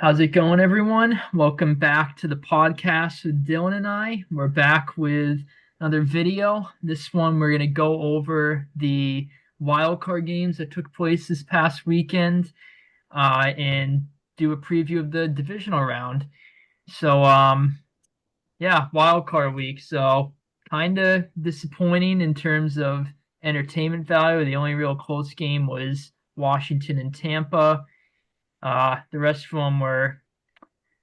How's it going, everyone? Welcome back to the podcast with Dylan and I. We're back with another video. This one, we're going to go over the wildcard games that took place this past weekend and do a preview of the divisional round. So, yeah, wildcard week. So, kind of disappointing in terms of entertainment value. The only real close game was Washington and Tampa. The rest of them were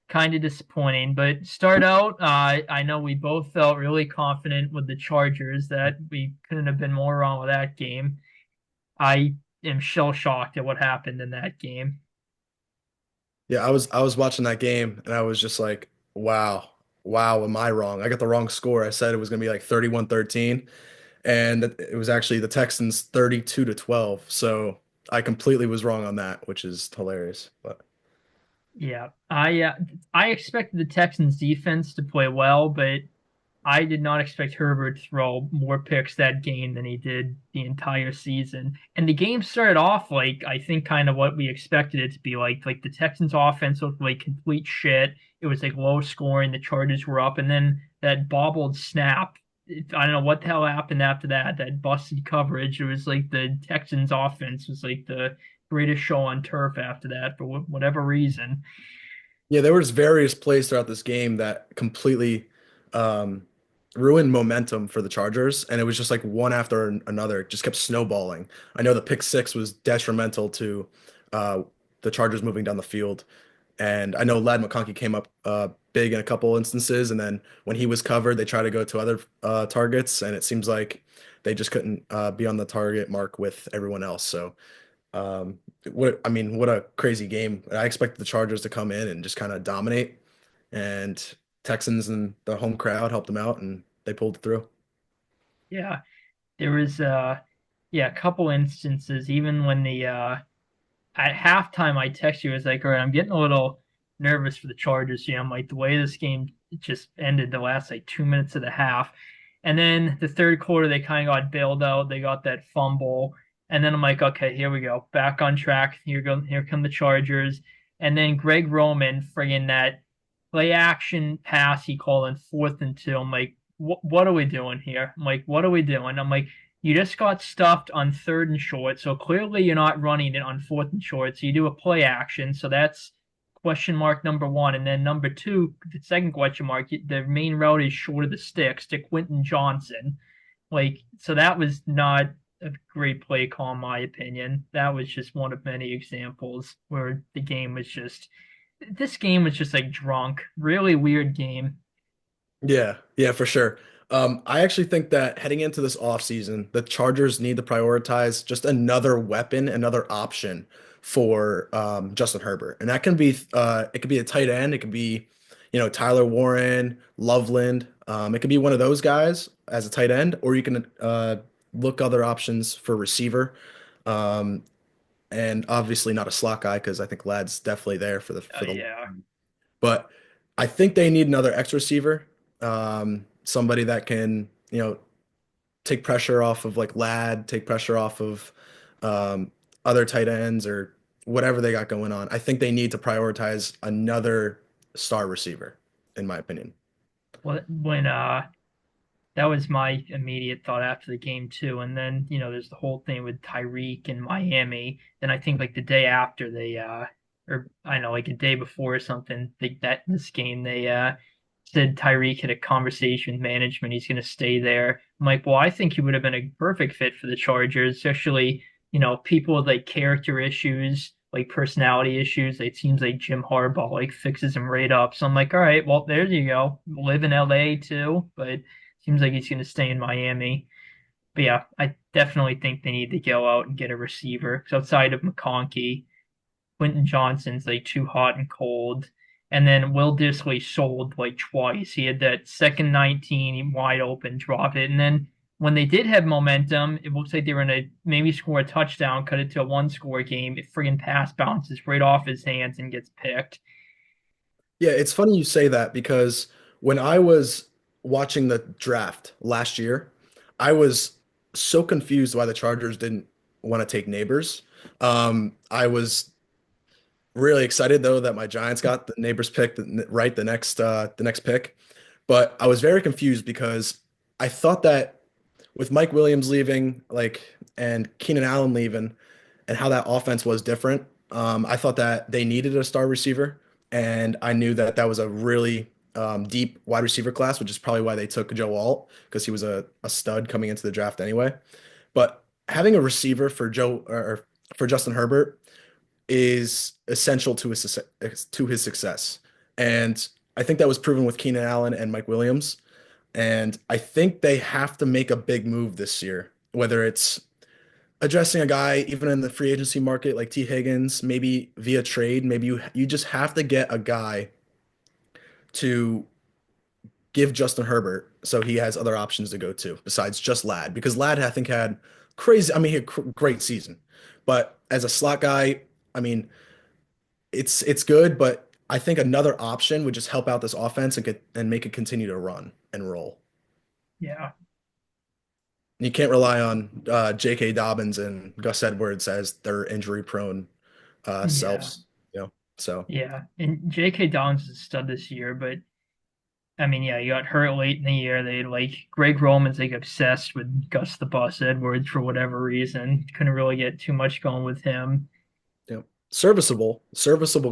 kind of disappointing. But start out, I know we both felt really confident with the Chargers that we couldn't have been more wrong with that game. I am shell shocked at what happened in that game. Yeah, I was watching that game and I was just like, wow, wow, am I wrong? I got the wrong score. I said it was gonna be like 31-13, and it was actually the Texans 32-12. So I completely was wrong on that, which is hilarious. But Yeah, I expected the Texans defense to play well, but I did not expect Herbert to throw more picks that game than he did the entire season. And the game started off like I think kind of what we expected it to be like. Like the Texans offense looked like complete shit. It was like low scoring. The Chargers were up, and then that bobbled snap. I don't know what the hell happened after that. That busted coverage. It was like the Texans offense was like the greatest show on turf after that for whatever reason. yeah, there was various plays throughout this game that completely um, ruined momentum for the Chargers, and it was just like one after another. It just kept snowballing. I know the pick six was detrimental to uh, the Chargers moving down the field. And I know Lad McConkey came up big in a couple instances, and then when he was covered, they tried to go to other targets, and it seems like they just couldn't be on the target mark with everyone else. So, what a crazy game! I expected the Chargers to come in and just kind of dominate, and Texans and the home crowd helped them out, and they pulled it through. Yeah, there was yeah, a couple instances even when the at halftime I text you, I was like, all right, I'm getting a little nervous for the Chargers. I'm like the way this game just ended the last like 2 minutes of the half. And then the third quarter they kind of got bailed out. They got that fumble. And then I'm like, okay, here we go. Back on track. Here come the Chargers. And then Greg Roman friggin' that play action pass he called in 4th and 2. I'm like, what are we doing here? I'm like, what are we doing? I'm like, you just got stuffed on 3rd and short, so clearly you're not running it on 4th and short. So you do a play action, so that's question mark number one. And then number two, the second question mark, the main route is short of the sticks to Quentin Johnson. Like, so that was not a great play call, in my opinion. That was just one of many examples where this game was just like drunk. Really weird game. Yeah, yeah, for sure. I actually think that heading into this offseason, the Chargers need to prioritize just another weapon, another option for Justin Herbert. And that can be it could be a tight end, it could be, Tyler Warren, Loveland. It could be one of those guys as a tight end, or you can look other options for receiver. Um, and obviously not a slot guy because I think Lad's definitely there for the Yeah. but I think they need another X receiver, somebody that can, take pressure off of like Lad, take pressure off of other tight ends or whatever they got going on. I think they need to prioritize another star receiver, in my opinion. Well, when that was my immediate thought after the game too. And then, there's the whole thing with Tyreek in Miami. Then I think like the day after or I know like a day before or something, that this game they said Tyreek had a conversation with management. He's going to stay there. I'm like, well, I think he would have been a perfect fit for the Chargers, especially, people with like character issues, like personality issues. It seems like Jim Harbaugh like fixes him right up. So I'm like, all right, well, there you go. Live in LA too, but seems like he's going to stay in Miami. But yeah, I definitely think they need to go out and get a receiver. Because outside of McConkey, Quentin Johnson's like too hot and cold. And then Will Disley sold like twice. He had that second 19 wide open, drop it. And then when they did have momentum, it looks like they were going to maybe score a touchdown, cut it to a one-score game. It friggin' pass bounces right off his hands and gets picked. Yeah, it's funny you say that because when I was watching the draft last year, I was so confused why the Chargers didn't want to take Neighbors. I was really excited though that my Giants got the neighbors pick right the next pick. But I was very confused because I thought that with Mike Williams leaving, and Keenan Allen leaving, and how that offense was different, I thought that they needed a star receiver, and I knew that that was a really deep wide receiver class, which is probably why they took Joe Alt because he was a stud coming into the draft anyway. But having a receiver for for Justin Herbert is essential to his success. And I think that was proven with Keenan Allen and Mike Williams. And I think they have to make a big move this year, whether it's addressing a guy even in the free agency market like T. Higgins, maybe via trade, maybe you just have to get a guy to give Justin Herbert so he has other options to go to besides just Lad because Lad I think had crazy, I mean he had great season. But as a slot guy, I mean it's good, but I think another option would just help out this offense and make it continue to run and roll. Yeah, You can't rely on J.K. Dobbins and Gus Edwards as their injury prone yeah, selves, you know. So yeah. And J.K. Dobbins is a stud this year, but I mean, yeah, he got hurt late in the year. They like Greg Roman's like obsessed with Gus the Bus Edwards for whatever reason. Couldn't really get too much going with him. serviceable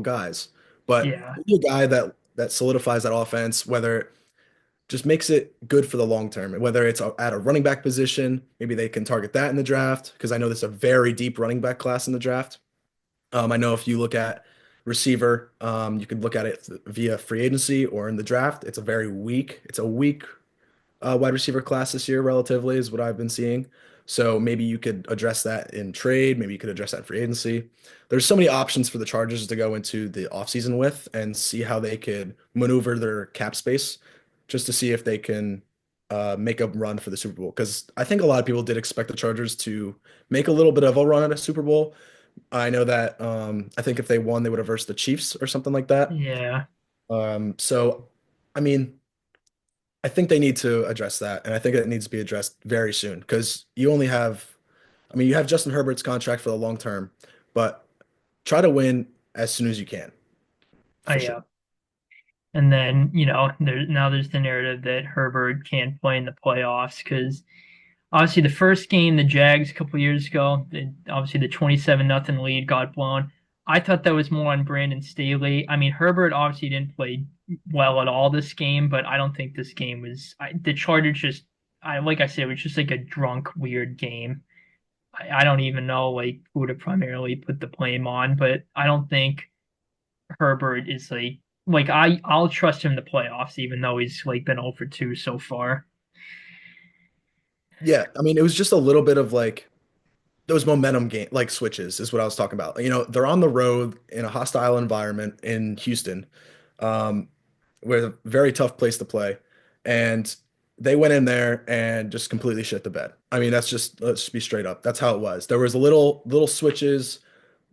guys, but Yeah, a guy that solidifies that offense, whether just makes it good for the long term. Whether it's at a running back position, maybe they can target that in the draft because I know there's a very deep running back class in the draft. I know if you look at receiver, you could look at it via free agency or in the draft. It's a weak wide receiver class this year, relatively, is what I've been seeing. So maybe you could address that in trade. Maybe you could address that in free agency. There's so many options for the Chargers to go into the offseason with and see how they could maneuver their cap space just to see if they can make a run for the Super Bowl. Because I think a lot of people did expect the Chargers to make a little bit of a run at a Super Bowl. I know that I think if they won, they would have versed the Chiefs or something like that. yeah, So, I mean, I think they need to address that, and I think it needs to be addressed very soon because I mean, you have Justin Herbert's contract for the long term, but try to win as soon as you can, for sure. yeah. And then, there's the narrative that Herbert can't play in the playoffs because obviously the first game, the Jags a couple years ago, obviously the 27-0 lead got blown. I thought that was more on Brandon Staley. I mean, Herbert obviously didn't play well at all this game, but I don't think this game the Chargers just, like I said, it was just like a drunk, weird game. I don't even know like who to primarily put the blame on, but I don't think Herbert is like I'll trust him in the playoffs, even though he's like been 0 for 2 so far. Yeah, I mean, it was just a little bit of like those momentum game like switches is what I was talking about. You know, they're on the road in a hostile environment in Houston, um, where a very tough place to play, and they went in there and just completely shit the bed. I mean, let's just be straight up. That's how it was. There was a little switches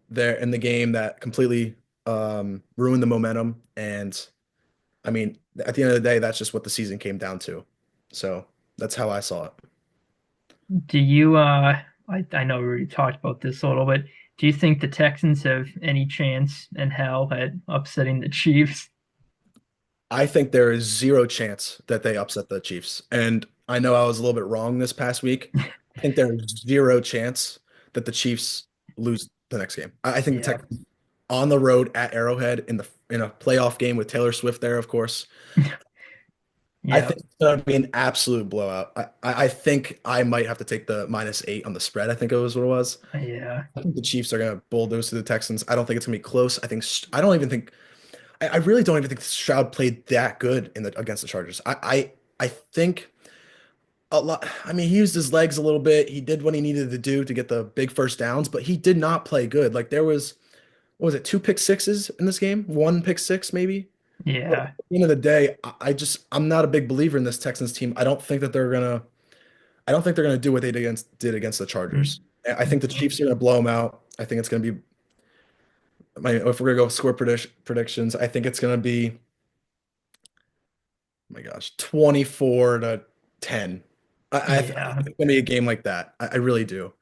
there in the game that completely ruined the momentum, and I mean, at the end of the day, that's just what the season came down to. So that's how I saw it. Do you I know we already talked about this a little bit. Do you think the Texans have any chance in hell at upsetting the Chiefs? I think there is zero chance that they upset the Chiefs. And I know I was a little bit wrong this past week. I think there is zero chance that the Chiefs lose the next game. I think the Yeah. Texans on the road at Arrowhead in a playoff game with Taylor Swift there, of course. I Yeah. think it's gonna be an absolute blowout. I think I might have to take the -8 on the spread. I think it was what it was. Yeah. I think the Chiefs are gonna bulldoze to the Texans. I don't think it's gonna be close. I don't even think I really don't even think Stroud played that good in the against the Chargers. I think a lot. I mean, he used his legs a little bit. He did what he needed to do to get the big first downs, but he did not play good. Like there was, what was it, two pick sixes in this game? One pick six, maybe. But at Yeah. the end of the day, I'm not a big believer in this Texans team. I don't think they're gonna do what they did against the Mm. Chargers. I think the Chiefs are gonna blow them out. I think it's gonna be if we're gonna go score predictions, I think it's gonna be, oh my gosh, 24-10. I think Yeah. it's gonna be a game like that. I really do.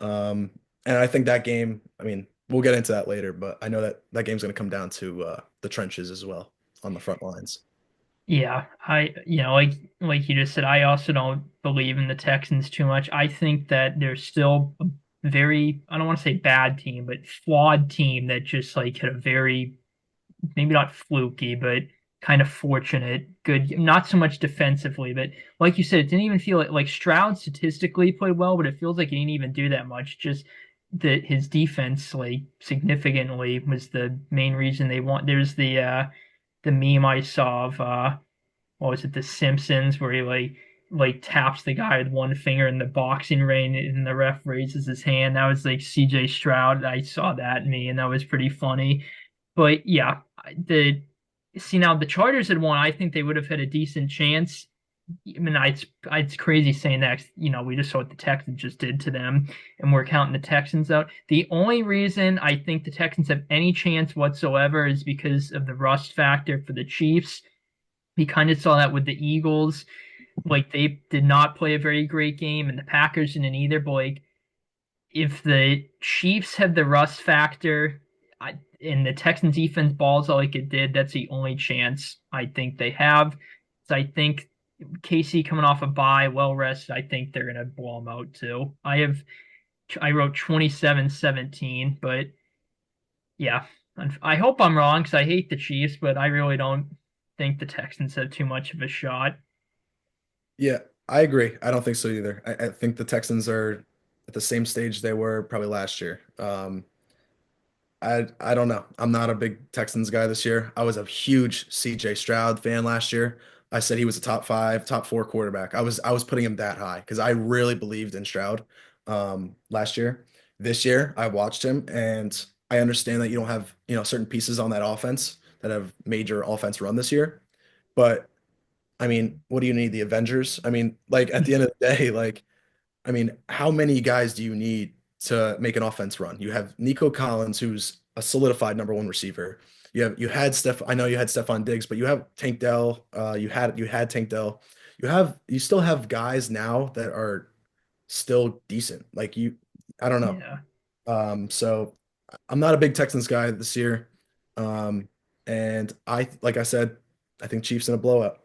And I think that game, I mean, we'll get into that later, but I know that that game's going to come down to the trenches as well on the front lines. Yeah, like you just said, I also don't believe in the Texans too much. I think that they're still a very, I don't want to say bad team, but flawed team that just like had a very, maybe not fluky, but kind of fortunate, good, not so much defensively, but like you said, it didn't even feel like Stroud statistically played well, but it feels like he didn't even do that much. Just that his defense like significantly was the main reason they want. There's the meme I saw of what was it, The Simpsons, where he like taps the guy with one finger in the boxing ring and the ref raises his hand. That was like CJ Stroud. I saw that me and that was pretty funny. But yeah, the see now the Chargers had won. I think they would have had a decent chance. I mean, it's crazy saying that. We just saw what the Texans just did to them, and we're counting the Texans out. The only reason I think the Texans have any chance whatsoever is because of the rust factor for the Chiefs. We kind of saw that with the Eagles. Like they did not play a very great game, and the Packers didn't either. But like if the Chiefs have the rust factor, and the Texans defense balls out like it did, that's the only chance I think they have. So I think KC coming off a bye, well rested, I think they're gonna blow them out too. I wrote 27-17, but yeah, I hope I'm wrong because I hate the Chiefs, but I really don't think the Texans have too much of a shot. Yeah, I agree. I don't think so either. I think the Texans are at the same stage they were probably last year. I don't know. I'm not a big Texans guy this year. I was a huge CJ Stroud fan last year. I said he was a top five, top four quarterback. I was putting him that high because I really believed in Stroud last year. This year, I watched him and I understand that you don't have, certain pieces on that offense that have made your offense run this year. But I mean, what do you need? The Avengers? I mean, like at the end of the day, like I mean, how many guys do you need to make an offense run? You have Nico Collins, who's a solidified number one receiver. You had Steph. I know you had Stephon Diggs, but you have Tank Dell. You had Tank Dell. You still have guys now that are still decent. Like I don't know. Yeah. So I'm not a big Texans guy this year. Um, and like I said, I think Chiefs in a blowout.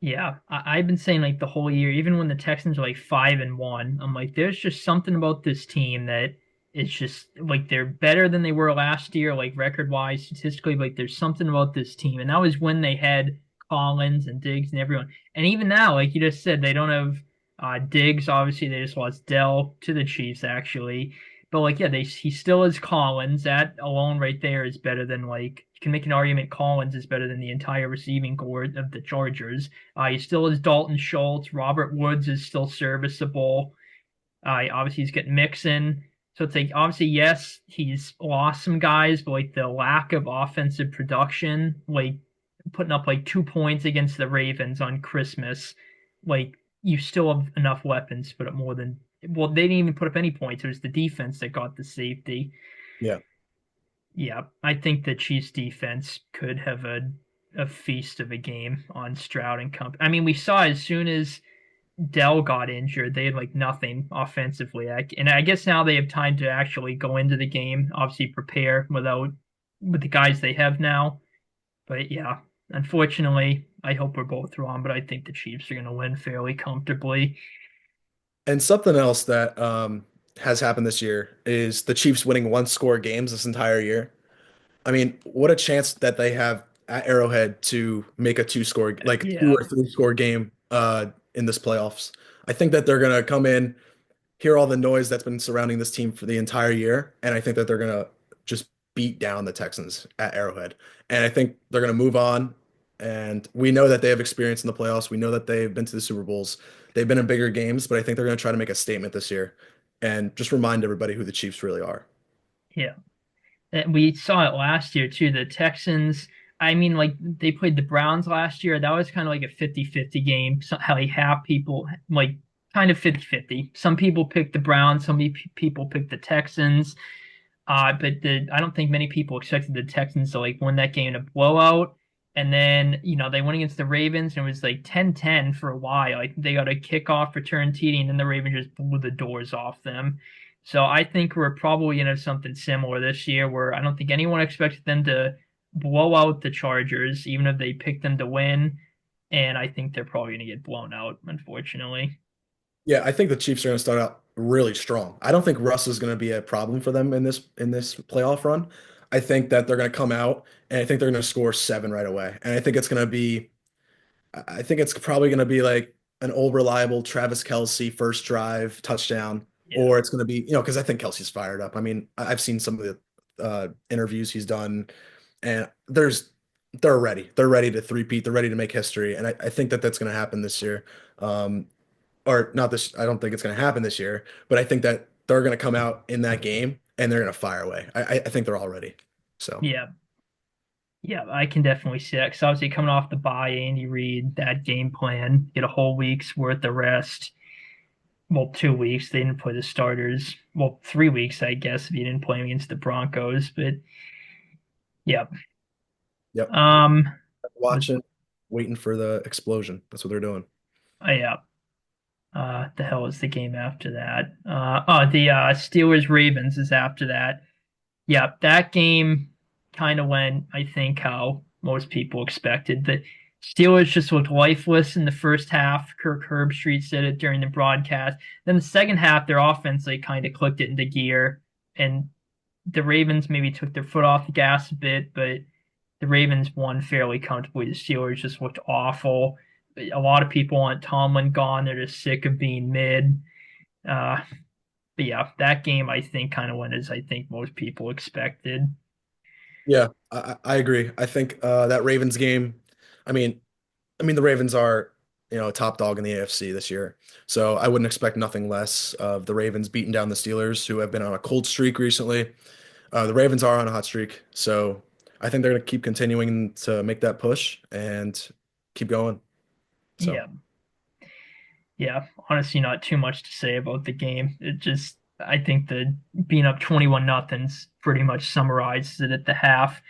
Yeah, I've been saying like the whole year, even when the Texans are like 5-1, I'm like, there's just something about this team that it's just like they're better than they were last year, like record wise, statistically. Like there's something about this team, and that was when they had Collins and Diggs and everyone. And even now, like you just said, they don't have Diggs. Obviously, they just lost Dell to the Chiefs, actually. But like, yeah, he still is Collins. That alone right there is better than like you can make an argument Collins is better than the entire receiving core of the Chargers. He still has Dalton Schultz. Robert Woods is still serviceable. Obviously, he's getting Mixon. So it's like, obviously, yes, he's lost some guys, but like the lack of offensive production, like putting up like 2 points against the Ravens on Christmas, like you still have enough weapons to put up more than, well, they didn't even put up any points. It was the defense that got the safety. Yeah. Yeah, I think the Chiefs defense could have a feast of a game on Stroud and company. I mean, we saw as soon as Dell got injured, they had like nothing offensively. And I guess now they have time to actually go into the game, obviously prepare with the guys they have now. But yeah, unfortunately, I hope we're both wrong, but I think the Chiefs are going to win fairly comfortably. And something else that has happened this year is the Chiefs winning one score games this entire year. I mean, what a chance that they have at Arrowhead to make a like two Yeah, or three score game in this playoffs. I think that they're gonna come in, hear all the noise that's been surrounding this team for the entire year, and I think that they're gonna just beat down the Texans at Arrowhead. And I think they're gonna move on. And we know that they have experience in the playoffs. We know that they've been to the Super Bowls. They've been in bigger games, but I think they're gonna try to make a statement this year and just remind everybody who the Chiefs really are. yeah. And we saw it last year too. The Texans, I mean, like they played the Browns last year. That was kind of like a 50-50 game. So, how like half people, like kind of 50-50. Some people picked the Browns, people picked the Texans. But I don't think many people expected the Texans to like win that game in a blowout. And then, they went against the Ravens and it was like 10-10 for a while. Like they got a kickoff return TD and then the Ravens just blew the doors off them. So I think we're probably going to have something similar this year where I don't think anyone expected them to blow out the Chargers, even if they picked them to win. And I think they're probably going to get blown out, unfortunately. Yeah, I think the Chiefs are going to start out really strong. I don't think Russ is going to be a problem for them in this playoff run. I think that they're going to come out and I think they're going to score seven right away. And I think it's going to be I think it's probably going to be like an old reliable Travis Kelce first drive touchdown, Yeah. or it's going to be, because I think Kelsey's fired up. I mean, I've seen some of the interviews he's done, and they're ready. They're ready to three-peat. They're ready to make history, and I think that that's going to happen this year. Or not this. I don't think it's going to happen this year, but I think that they're going to come out in that game and they're going to fire away. I think they're all ready. So Yeah. Yeah, I can definitely see that. Because obviously, coming off the bye, Andy Reid, that game plan, get a whole week's worth of rest. Well, 2 weeks. They didn't play the starters. Well, 3 weeks, I guess, if you didn't play them against the Broncos. But yeah. yep, Um, was watching, waiting for the explosion. That's what they're doing. yeah. The hell is the game after that? The Steelers Ravens is after that. Yeah, that game kind of went, I think, how most people expected. The Steelers just looked lifeless in the first half. Kirk Herbstreit said it during the broadcast. Then the second half, their offense like kind of clicked it into gear, and the Ravens maybe took their foot off the gas a bit, but the Ravens won fairly comfortably. The Steelers just looked awful. A lot of people want Tomlin gone. They're just sick of being mid. Uh, but yeah, that game I think kind of went as I think most people expected. Yeah, I agree. I think that Ravens game. I mean, the Ravens are a top dog in the AFC this year, so I wouldn't expect nothing less of the Ravens beating down the Steelers, who have been on a cold streak recently. The Ravens are on a hot streak, so I think they're going to keep continuing to make that push and keep going. So Yeah, yeah. Honestly, not too much to say about the game. It just I think the being up 21 nothing's pretty much summarizes it at the half.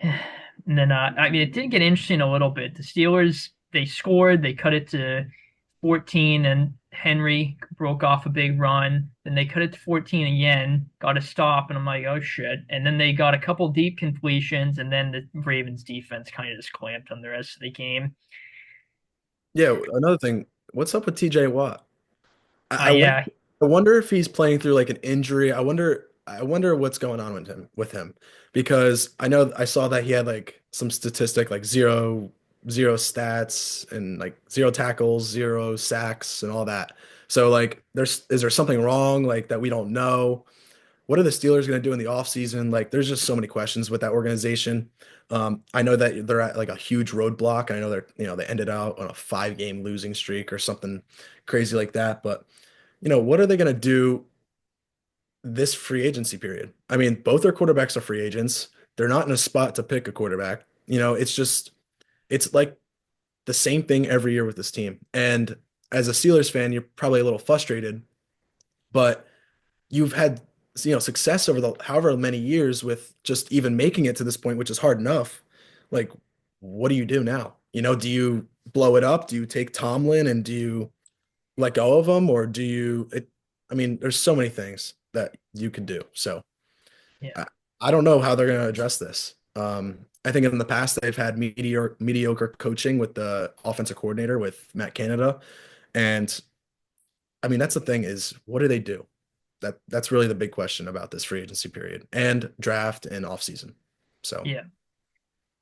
And then I mean it did get interesting a little bit. The Steelers they scored, they cut it to 14, and Henry broke off a big run. Then they cut it to 14 again, got a stop, and I'm like, oh shit. And then they got a couple deep completions, and then the Ravens defense kind of just clamped on the rest of the game. yeah, another thing, what's up with TJ Watt? I wonder, Yeah, I wonder if he's playing through like an injury. I wonder what's going on with him because I know I saw that he had like some statistic like zero stats and like zero tackles, zero sacks and all that. So like is there something wrong like that we don't know? What are the Steelers going to do in the offseason? Like there's just so many questions with that organization. I know that they're at like a huge roadblock. I know they ended out on a 5 game losing streak or something crazy like that, but what are they going to do this free agency period? I mean, both their quarterbacks are free agents. They're not in a spot to pick a quarterback. It's like the same thing every year with this team. And as a Steelers fan, you're probably a little frustrated, but you've had success over the however many years with just even making it to this point, which is hard enough. Like, what do you do now? Do you blow it up? Do you take Tomlin and do you let go of them, or do you? I mean, there's so many things that you can do. So yeah, I, I don't know how they're going to address this. I think in the past they've had mediocre coaching with the offensive coordinator with Matt Canada, and I mean that's the thing is what do they do? That's really the big question about this free agency period and draft and offseason. So yeah.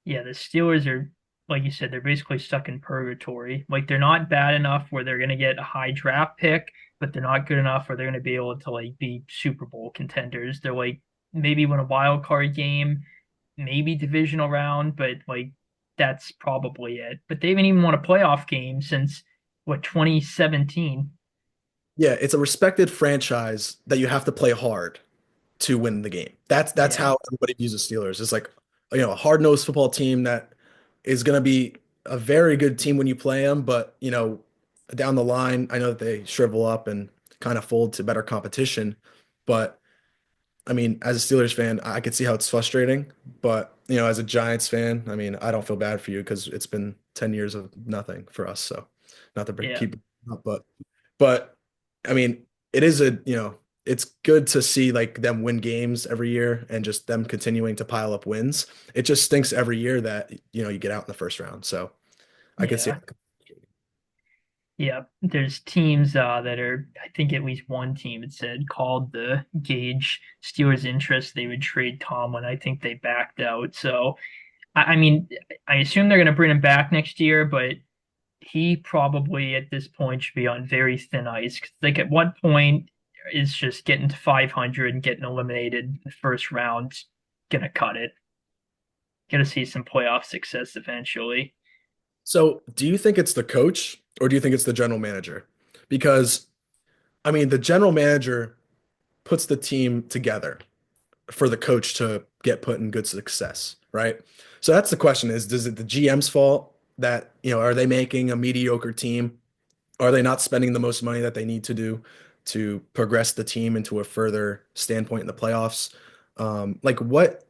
Yeah, the Steelers are, like you said, they're basically stuck in purgatory. Like they're not bad enough where they're going to get a high draft pick, but they're not good enough where they're going to be able to like be Super Bowl contenders. They're like maybe win a wild card game, maybe divisional round, but like that's probably it. But they haven't even won a playoff game since what 2017. yeah, it's a respected franchise that you have to play hard to win the game. That's Yeah, how everybody views the Steelers. It's like, a hard-nosed football team that is going to be a very good team when you play them, but down the line, I know that they shrivel up and kind of fold to better competition. But I mean, as a Steelers fan, I could see how it's frustrating. But as a Giants fan, I mean, I don't feel bad for you because it's been 10 years of nothing for us. So not to yeah, keep it up, but I mean, it is it's good to see like them win games every year and just them continuing to pile up wins. It just stinks every year that you get out in the first round. So I could see Yeah. it. Yeah, there's teams that are, I think at least one team it said called the gauge Steelers' interest. They would trade Tomlin. I think they backed out. So, I mean, I assume they're going to bring him back next year, but he probably at this point should be on very thin ice. 'Cause, like at what point is just getting to 500 and getting eliminated in the first round going to cut it? Going to see some playoff success eventually. So do you think it's the coach or do you think it's the general manager? Because I mean, the general manager puts the team together for the coach to get put in good success, right? So that's the question is it the GM's fault that, are they making a mediocre team? Are they not spending the most money that they need to do to progress the team into a further standpoint in the playoffs? Like what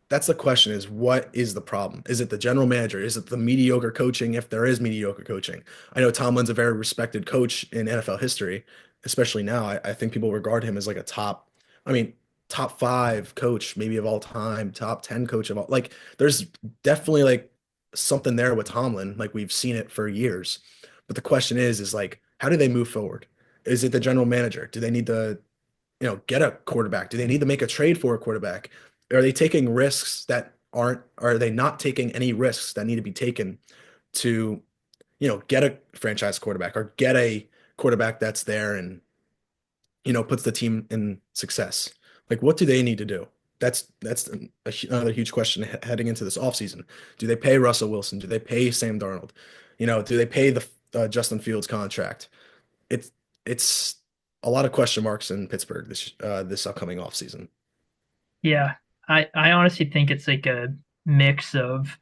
that's the question is what is the problem? Is it the general manager? Is it the mediocre coaching if there is mediocre coaching? I know Tomlin's a very respected coach in NFL history, especially now. I think people regard him as like a I mean, top five coach maybe of all time, top 10 coach of all. Like there's definitely like something there with Tomlin. Like we've seen it for years. But the question is like, how do they move forward? Is it the general manager? Do they need to get a quarterback? Do they need to make a trade for a quarterback? Are they taking risks that are they not taking any risks that need to be taken to, get a franchise quarterback or get a quarterback that's there and, puts the team in success? Like, what do they need to do? That's another huge question heading into this offseason. Do they pay Russell Wilson? Do they pay Sam Darnold? Do they pay the Justin Fields contract? It's it's a lot of question marks in Pittsburgh this upcoming offseason. Yeah, I honestly think it's like a mix of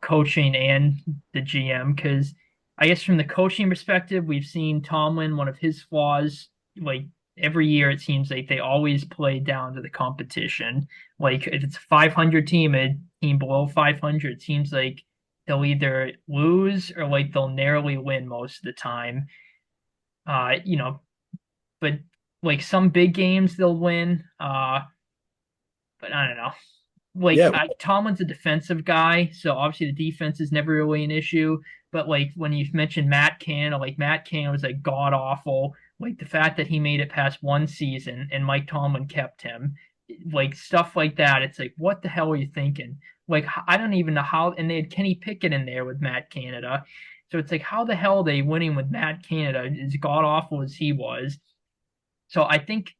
coaching and the GM. Because I guess from the coaching perspective, we've seen Tomlin, one of his flaws, like every year it seems like they always play down to the competition. Like if it's a 500 team, a team below 500, it seems like they'll either lose or like they'll narrowly win most of the time. Uh, you know, but like some big games they'll win. But I don't know. Like Yeah, Tomlin's a defensive guy, so obviously the defense is never really an issue. But like when you mentioned Matt Canada, like Matt Canada was like god awful. Like the fact that he made it past one season and Mike Tomlin kept him, like stuff like that. It's like what the hell are you thinking? Like I don't even know how. And they had Kenny Pickett in there with Matt Canada, so it's like how the hell are they winning with Matt Canada as god awful as he was? So I think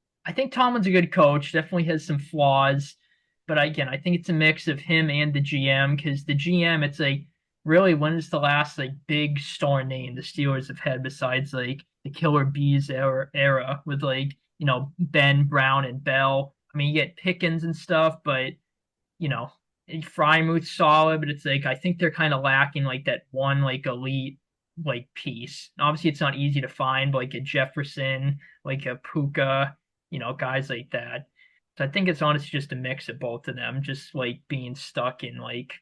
Tomlin's a good coach. Definitely has some flaws, but again, I think it's a mix of him and the GM because the GM, it's like really when is the last like big star name the Steelers have had besides like the Killer Bees era with like Ben Brown and Bell. I mean, you get Pickens and stuff, but you know, Frymuth's solid, but it's like I think they're kind of lacking like that one like elite like piece. Obviously, it's not easy to find like a Jefferson, like a Puka, guys like that. So I think it's honestly just a mix of both of them, just like being stuck in like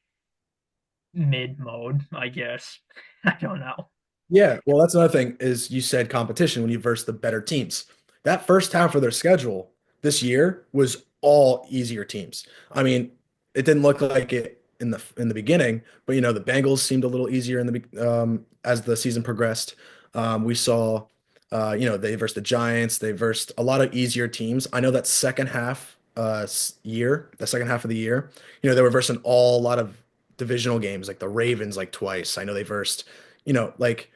mid mode, I guess. I don't know. yeah. Well, that's another thing is you said competition when you verse the better teams. That first half of their schedule this year was all easier teams. I mean, it didn't look like it in the beginning, but the Bengals seemed a little easier as the season progressed. We saw they versed the Giants, they versed a lot of easier teams. I know that the second half of the year, they were versing a lot of divisional games like the Ravens like twice. I know they versed, like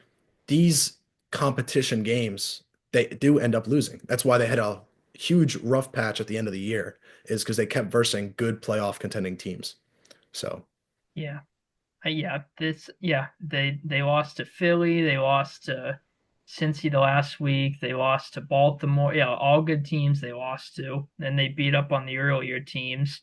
these competition games, they do end up losing. That's why they had a huge rough patch at the end of the year, is because they kept versing good playoff contending teams. So, Yeah. They lost to Philly, they lost to Cincy the last week, they lost to Baltimore. Yeah, all good teams they lost to. Then they beat up on the earlier teams.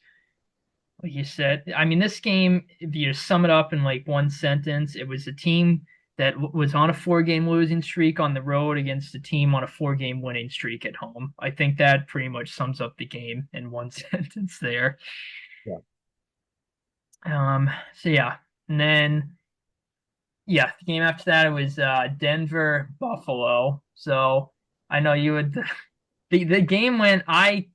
Like you said, I mean, this game, if you sum it up in like one sentence, it was a team that was on a 4 game losing streak on the road against a team on a 4 game winning streak at home. I think that pretty much sums up the game in one sentence there. yeah. So yeah, and then yeah, the game after that it was Denver Buffalo. So I know you would. the game when I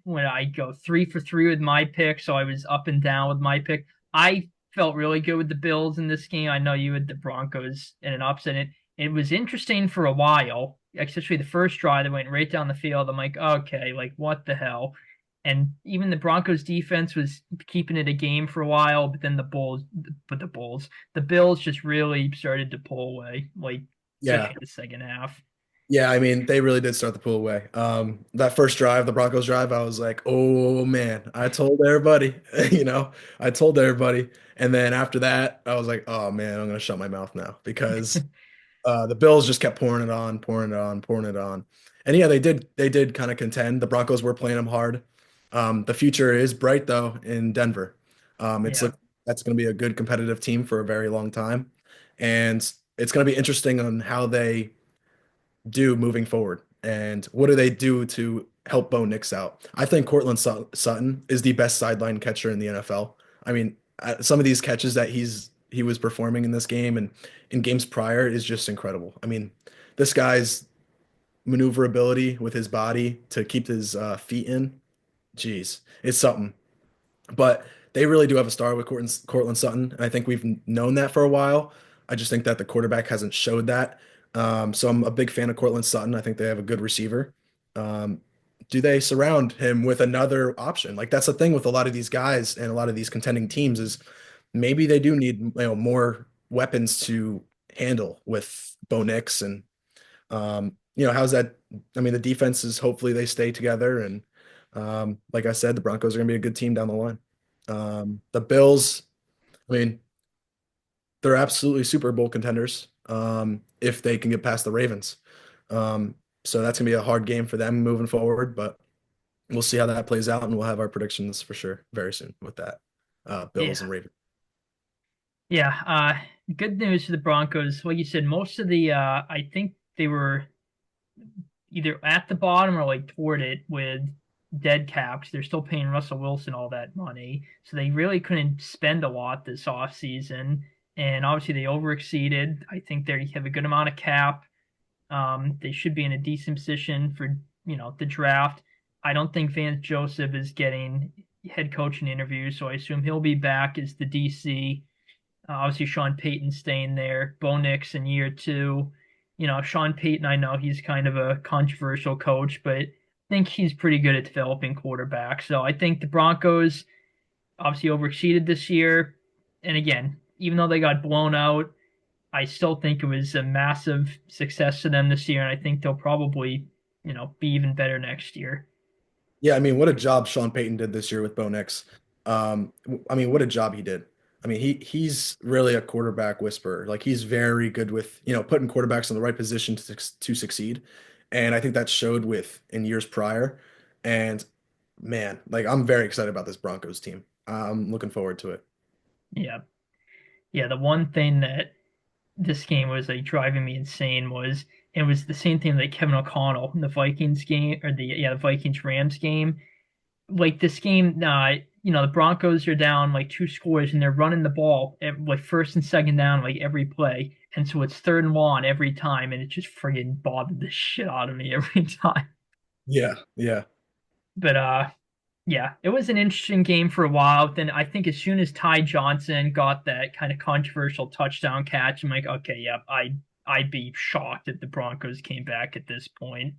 when I go 3 for 3 with my pick, so I was up and down with my pick. I felt really good with the Bills in this game. I know you had the Broncos in an upset. It was interesting for a while, especially the first drive that went right down the field. I'm like, okay, like what the hell? And even the Broncos defense was keeping it a game for a while, but then the Bills just really started to pull away, like Yeah. especially in the second half. Yeah, I mean, they really did start the pull away. That first drive, the Broncos drive, I was like, oh man, I told everybody, I told everybody. And then after that, I was like, oh man, I'm gonna shut my mouth now because the Bills just kept pouring it on, pouring it on, pouring it on. And yeah, they did kind of contend. The Broncos were playing them hard. The future is bright though in Denver. It's Yeah, look That's going to be a good competitive team for a very long time, and it's going to be interesting on how they do moving forward and what do they do to help Bo Nix out. I think Cortland Sutton is the best sideline catcher in the NFL. I mean, some of these catches that he was performing in this game and in games prior is just incredible. I mean, this guy's maneuverability with his body to keep his feet in, geez, it's something. But they really do have a star with Cortland Sutton, and I think we've known that for a while. I just think that the quarterback hasn't showed that. So I'm a big fan of Cortland Sutton. I think they have a good receiver. Um, do they surround him with another option? Like that's the thing with a lot of these guys and a lot of these contending teams is maybe they do need more weapons to handle with Bo Nix and how's that? I mean, the defenses, hopefully they stay together. And like I said, the Broncos are going to be a good team down the line. The Bills, I mean, they're absolutely Super Bowl contenders if they can get past the Ravens. So that's going to be a hard game for them moving forward, but we'll see how that plays out. And we'll have our predictions for sure very soon with that. Bills yeah, and Ravens. yeah. Good news for the Broncos. Like you said, most of the I think they were either at the bottom or like toward it with dead caps. They're still paying Russell Wilson all that money, so they really couldn't spend a lot this off season. And obviously they overexceeded. I think they have a good amount of cap. They should be in a decent position for the draft. I don't think Vance Joseph is getting head coaching interviews, so I assume he'll be back as the DC. Obviously, Sean Payton staying there. Bo Nix in year two. Sean Payton, I know he's kind of a controversial coach, but I think he's pretty good at developing quarterbacks. So I think the Broncos obviously overexceeded this year. And again, even though they got blown out, I still think it was a massive success to them this year. And I think they'll probably, be even better next year. Yeah, I mean, what a job Sean Payton did this year with Bo Nix. I mean, what a job he did. I mean, he's really a quarterback whisperer. Like he's very good with, putting quarterbacks in the right position to succeed. And I think that showed with in years prior. And man, like I'm very excited about this Broncos team. I'm looking forward to it. Yeah. Yeah. The one thing that this game was like driving me insane was it was the same thing like Kevin O'Connell in the Vikings game or the Vikings Rams game. Like this game, the Broncos are down like 2 scores and they're running the ball at, like first and second down like every play, and so it's third and long every time, and it just friggin' bothered the shit out of me every time. Yeah, yeah. But yeah, it was an interesting game for a while. Then I think as soon as Ty Johnson got that kind of controversial touchdown catch, I'm like, okay, yeah, I'd be shocked if the Broncos came back at this point.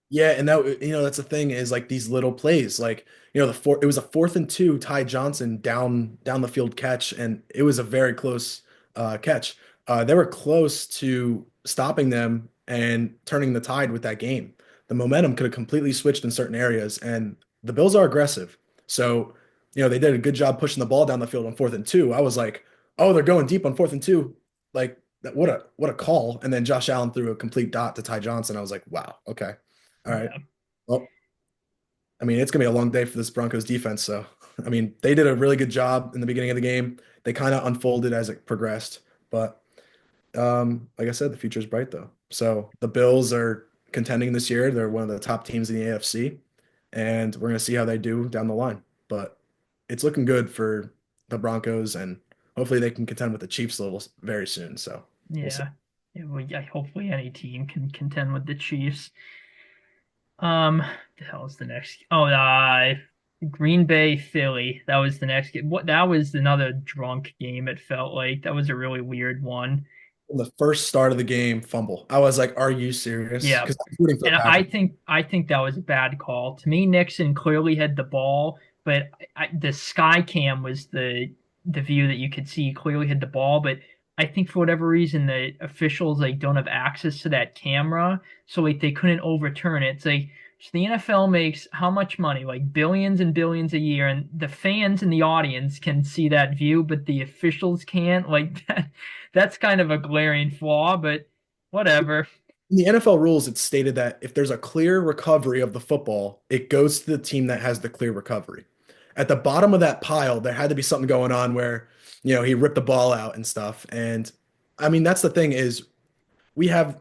Yeah, and that's the thing is like these little plays, like it was a 4th and 2, Ty Johnson down the field catch, and it was a very close catch. They were close to stopping them and turning the tide with that game. The momentum could have completely switched in certain areas, and the Bills are aggressive, so they did a good job pushing the ball down the field on 4th and 2. I was like, oh, they're going deep on 4th and 2, like what a call! And then Josh Allen threw a complete dot to Ty Johnson. I was like, wow, okay. All right. Yeah, Well, I mean, it's gonna be a long day for this Broncos defense. So, I mean, they did a really good job in the beginning of the game. They kind of unfolded as it progressed, but like I said, the future is bright though. So the Bills are contending this year. They're one of the top teams in the AFC, and we're gonna see how they do down the line. But it's looking good for the Broncos, and hopefully they can contend with the Chiefs levels very soon. So we'll see. yeah, yeah. Well, yeah, hopefully any team can contend with the Chiefs. The hell's the next? Oh, Green Bay, Philly. That was the next game. What? That was another drunk game. It felt like that was a really weird one. On the first start of the game, fumble. I was like, "Are you serious?" Yeah, Because I'm rooting for and the Packers. I think that was a bad call. To me, Nixon clearly had the ball, but the sky cam was the view that you could see clearly had the ball. But I think for whatever reason, the officials like don't have access to that camera, so like they couldn't overturn it. It's like so the NFL makes how much money? Like billions and billions a year, and the fans in the audience can see that view, but the officials can't. Like that, that's kind of a glaring flaw, but whatever. In the NFL rules, it's stated that if there's a clear recovery of the football, it goes to the team that has the clear recovery. At the bottom of that pile, there had to be something going on where, he ripped the ball out and stuff. And I mean, that's the thing is we have,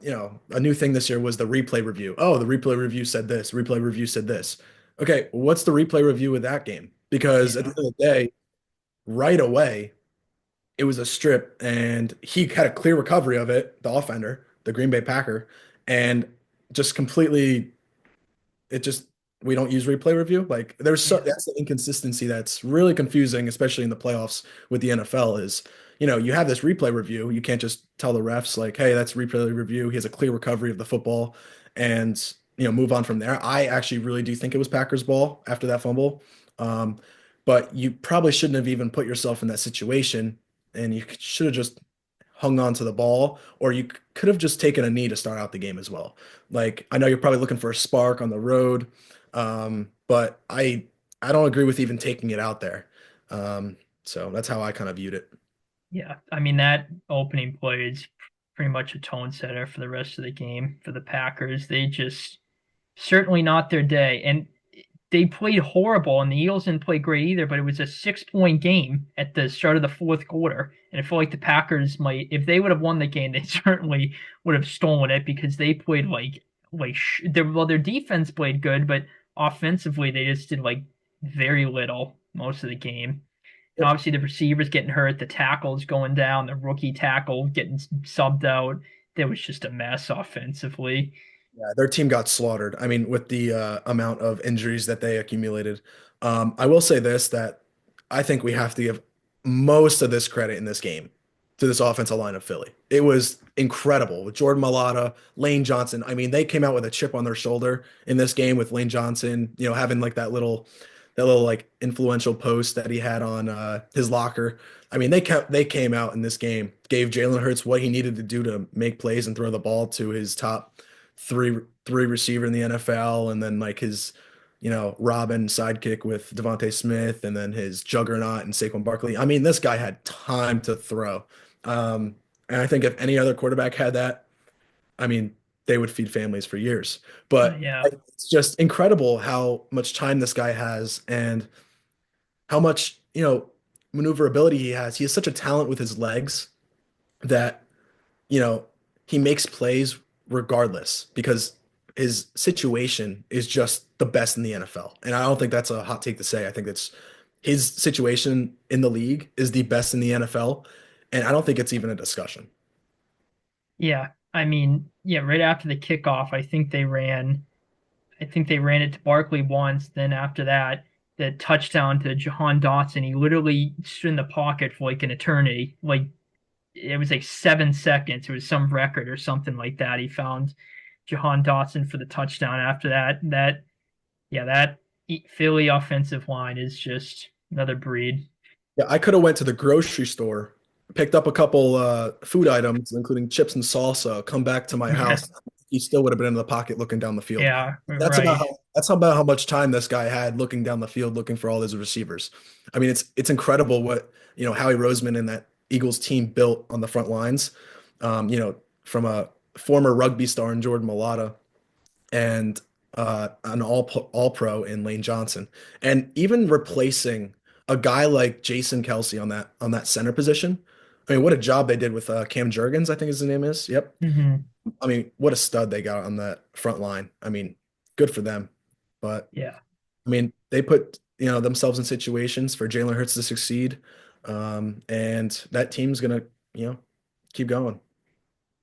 a new thing this year was the replay review. Oh, the replay review said this, replay review said this. Okay, what's the replay review with that game? Because at the Yeah. end of the day, right away, it was a strip and he had a clear recovery of it, the offender, the Green Bay Packer, and just completely it just we don't use replay review. Like Yeah. that's the inconsistency that's really confusing, especially in the playoffs with the NFL is, you have this replay review. You can't just tell the refs like, hey, that's replay review. He has a clear recovery of the football and move on from there. I actually really do think it was Packers ball after that fumble. Um, but you probably shouldn't have even put yourself in that situation and you should have just hung on to the ball, or you could have just taken a knee to start out the game as well. Like I know you're probably looking for a spark on the road, but I don't agree with even taking it out there. So that's how I kind of viewed it. Yeah. I mean, that opening play is pretty much a tone setter for the rest of the game for the Packers. They just certainly not their day. And they played horrible, and the Eagles didn't play great either, but it was a 6 point game at the start of the fourth quarter. And I feel like the Packers might, if they would have won the game, they certainly would have stolen it because they played their defense played good, but offensively they just did like very little most of the game. And Yep. obviously the receivers getting hurt, the tackles going down, the rookie tackle getting subbed out. That was just a mess offensively. Yeah, their team got slaughtered. I mean, with the amount of injuries that they accumulated. I will say this, that I think we have to give most of this credit in this game to this offensive line of Philly. It was incredible with Jordan Mailata, Lane Johnson. I mean, they came out with a chip on their shoulder in this game with Lane Johnson, having like that little like influential post that he had on his locker. I mean, they came out in this game, gave Jalen Hurts what he needed to do to make plays and throw the ball to his top three receiver in the NFL, and then like his, Robin sidekick with Devontae Smith, and then his juggernaut and Saquon Barkley. I mean, this guy had time to throw. And I think if any other quarterback had that, I mean, they would feed families for years. But Yeah. it's just incredible how much time this guy has and how much, maneuverability he has. He has such a talent with his legs that you know, he makes plays regardless because his situation is just the best in the NFL. And I don't think that's a hot take to say. I think that's his situation in the league is the best in the NFL. And I don't think it's even a discussion. Yeah. I mean, yeah, right after the kickoff, I think they ran it to Barkley once. Then after that, the touchdown to Jahan Dotson, he literally stood in the pocket for like an eternity. Like it was like 7 seconds. It was some record or something like that. He found Jahan Dotson for the touchdown. After that, that Philly offensive line is just another breed. Yeah, I could have went to the grocery store, picked up a couple food items, including chips and salsa, come back to my Yeah, house. He still would have been in the pocket looking down the field. yeah, That's about right. how much time this guy had looking down the field looking for all his receivers. I mean, it's incredible what, Howie Roseman and that Eagles team built on the front lines. From a former rugby star in Jordan Mailata and an all pro in Lane Johnson, and even replacing a guy like Jason Kelsey on that center position. I mean, what a job they did with Cam Jurgens, I think his name is. Yep. Hmm. I mean, what a stud they got on that front line. I mean, good for them. But Yeah. I mean, they put themselves in situations for Jalen Hurts to succeed, and that team's gonna keep going.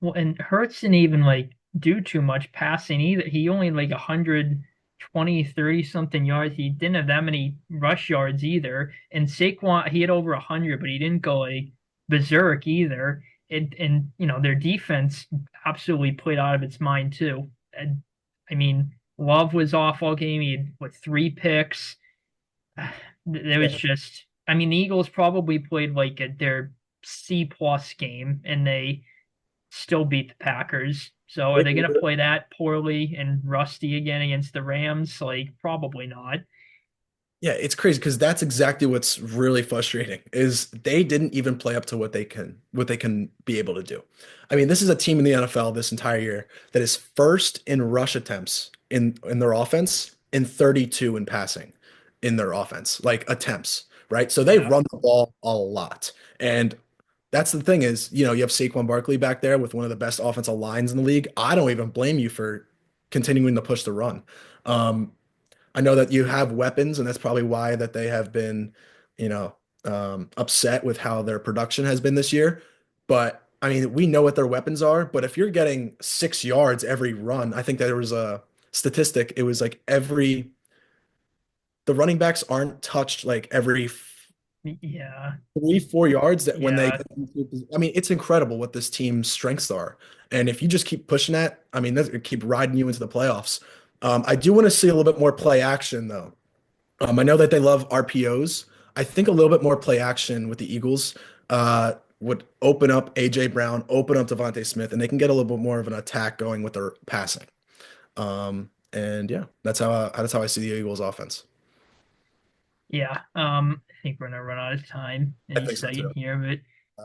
Well, and Hurts didn't even like. do too much passing either. He only like 120, 30 something yards. He didn't have that many rush yards either. And Saquon, he had over 100, but he didn't go like berserk either. And their defense absolutely played out of its mind too. And, I mean, Love was off all game. He had what, 3 picks. There was Yeah. just, I mean, the Eagles probably played like their C plus game, and they still beat the Packers. So are they going to play that poorly and rusty again against the Rams? Like, probably not. Yeah, it's crazy because that's exactly what's really frustrating is they didn't even play up to what they can be able to do. I mean, this is a team in the NFL this entire year that is first in rush attempts in their offense and 32 in passing in their offense, like attempts, right? So they Yeah. run the ball a lot. And that's the thing is, you have Saquon Barkley back there with one of the best offensive lines in the league. I don't even blame you for continuing to push the run. Um, I know that you have weapons, and that's probably why that they have been, you know, upset with how their production has been this year. But I mean, we know what their weapons are. But if you're getting 6 yards every run, I think there was a statistic. It was like the running backs aren't touched like every Yeah. 3, 4 yards that when they Yeah. get I mean, it's incredible what this team's strengths are. And if you just keep pushing that, I mean, that's gonna keep riding you into the playoffs. I do want to see a little bit more play action though. I know that they love RPOs. I think a little bit more play action with the Eagles would open up AJ Brown, open up Devontae Smith, and they can get a little bit more of an attack going with their passing. And yeah, that's how I see the Eagles offense. Yeah. I think we're gonna run out of time I any think so second too. here, but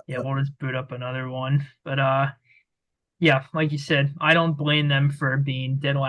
yeah, Uh, we'll just boot up another one. But yeah, like you said, I don't blame them for being dead last